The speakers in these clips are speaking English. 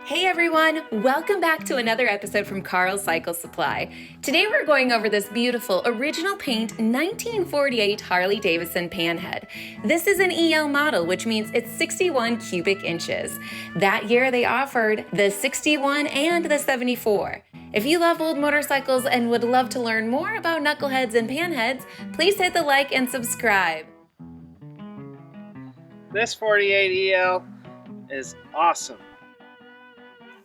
Hey everyone, welcome back to another episode from Carl's Cycle Supply. Today we're going over this beautiful original paint 1948 Harley-Davidson Panhead. This is an EL model, which means it's 61 cubic inches. That year they offered the 61 and the 74. If you love old motorcycles and would love to learn more about knuckleheads and panheads, please hit the like and subscribe. This 48 EL is awesome.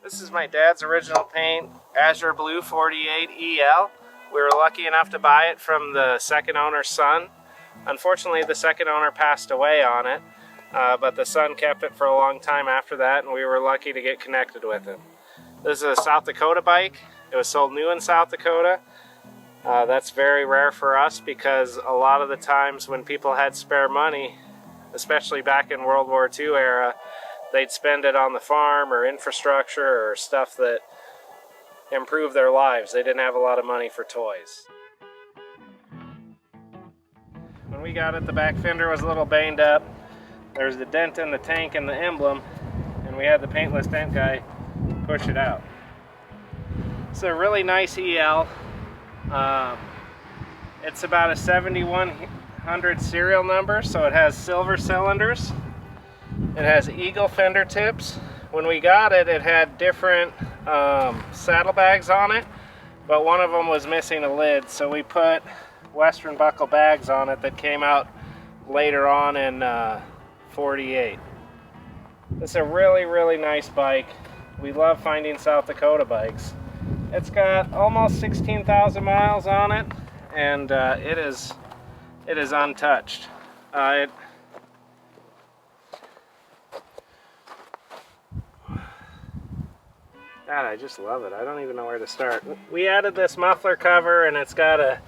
This is my dad's original paint, Azure Blue 48 EL. We were lucky enough to buy it from the second owner's son. Unfortunately, the second owner passed away on it, but the son kept it for a long time after that, and we were lucky to get connected with him. This is a South Dakota bike. It was sold new in South Dakota. That's very rare for us because a lot of the times when people had spare money, especially back in World War II era, they'd spend it on the farm or infrastructure or stuff that improved their lives. They didn't have a lot of money for toys. When we got it, the back fender was a little banged up. There's a dent in the tank and the emblem, and we had the paintless dent guy push it out. It's a really nice EL. It's about a 7100 serial number, so it has silver cylinders. It has eagle fender tips. When we got it, it had different saddlebags on it, but one of them was missing a lid, so we put Western buckle bags on it that came out later on in 48. It's a really, really nice bike. We love finding South Dakota bikes. It's got almost 16,000 miles on it, and it is untouched. God, I just love it. I don't even know where to start. We added this muffler cover, and it's got a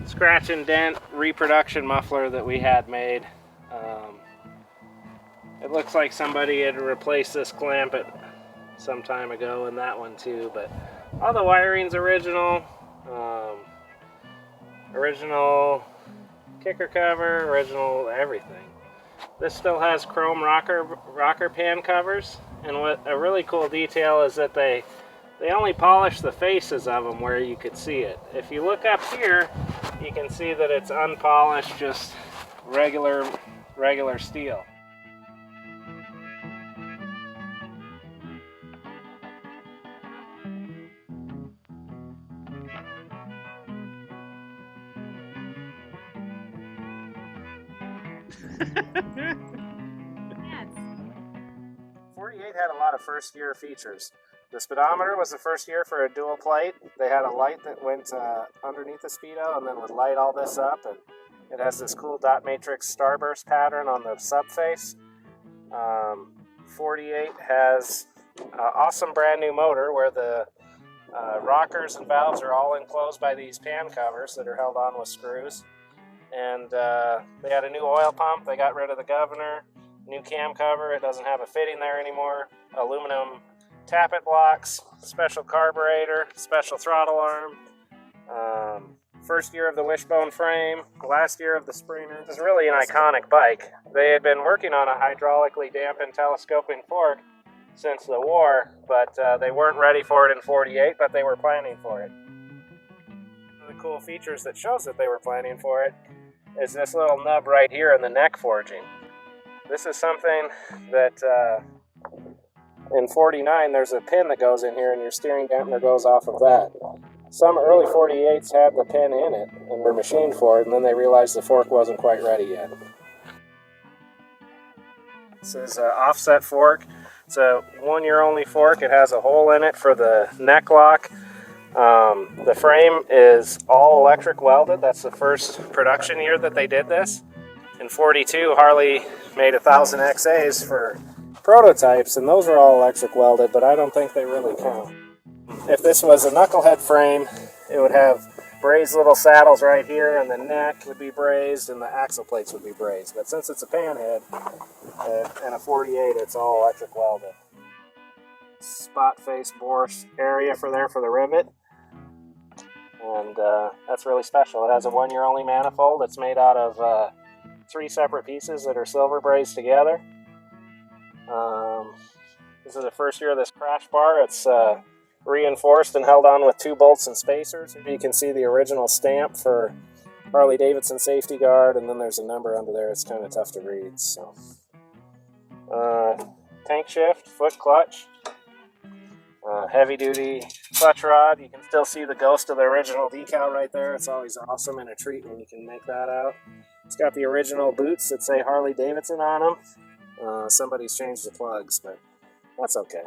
scratch and dent reproduction muffler that we had made. It looks like somebody had replaced this clamp some time ago, and that one too, but all the wiring's original. Original kicker cover, original everything. This still has chrome rocker pan covers, and what a really cool detail is that they only polish the faces of them where you could see it. If you look up here, you can see that it's unpolished, just regular steel. Yes. 48 had a lot of first year features. The speedometer was the first year for a dual plate. They had a light that went underneath the speedo and then would light all this up, and it has this cool dot matrix starburst pattern on the subface. 48 has an awesome brand new motor where the rockers and valves are all enclosed by these pan covers that are held on with screws. And they had a new oil pump. They got rid of the governor. New cam cover. It doesn't have a fitting there anymore. Aluminum tappet blocks. Special carburetor. Special throttle arm. First year of the wishbone frame. Last year of the Springer. This is really an iconic bike. They had been working on a hydraulically dampened telescoping fork since the war, but they weren't ready for it in 48, but they were planning for it. One of the cool features that shows that they were planning for it is this little nub right here in the neck forging. This is something that in 49 there's a pin that goes in here and your steering dampener goes off of that. Some early 48s had the pin in it and were machined for it, and then they realized the fork wasn't quite ready yet. This is an offset fork. It's a 1 year only fork. It has a hole in it for the neck lock. The frame is all electric welded. That's the first production year that they did this. In 42, Harley made 1,000 XAs for prototypes, and those were all electric welded, but I don't think they really count. If this was a knucklehead frame, it would have brazed little saddles right here, and the neck would be brazed, and the axle plates would be brazed. But since it's a panhead and a 48, it's all electric welded. Spot face bore area for the rivet. And that's really special. It has a 1 year only manifold. It's made out of 3 separate pieces that are silver brazed together. This is the first year of this crash bar. It's reinforced and held on with 2 bolts and spacers. You can see the original stamp for Harley Davidson safety guard, and then there's a number under there. It's kind of tough to read. So, tank shift, foot clutch, heavy duty clutch rod. You can still see the ghost of the original decal right there. It's always awesome and a treat when you can make that out. It's got the original boots that say Harley Davidson on them. Somebody's changed the plugs, but that's okay.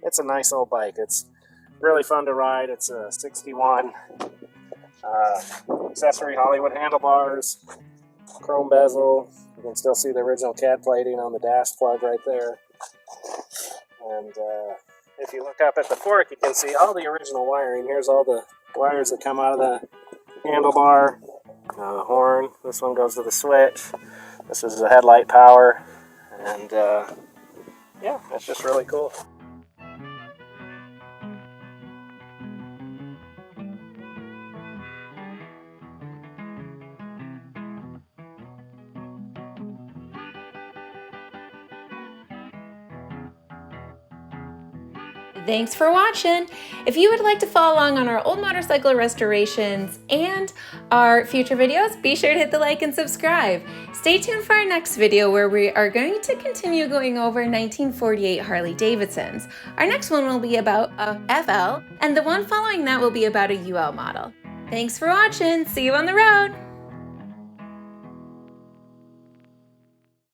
It's a nice old bike. It's really fun to ride. It's a 61. Accessory Hollywood handlebars, chrome bezel. You can still see the original CAD plating on the dash plug right there. And if you look up at the fork, you can see all the original wiring. Here's all the wires that come out of the handlebar, horn. This one goes to the switch. This is the headlight power. And yeah, it's just really cool. Thanks for watching. If you would like to follow along on our old motorcycle restorations and our future videos, be sure to hit the like and subscribe. Stay tuned for our next video where we are going to continue going over 1948 Harley Davidsons. Our next one will be about a FL, and the one following that will be about a UL model. Thanks for watching. See you on the road.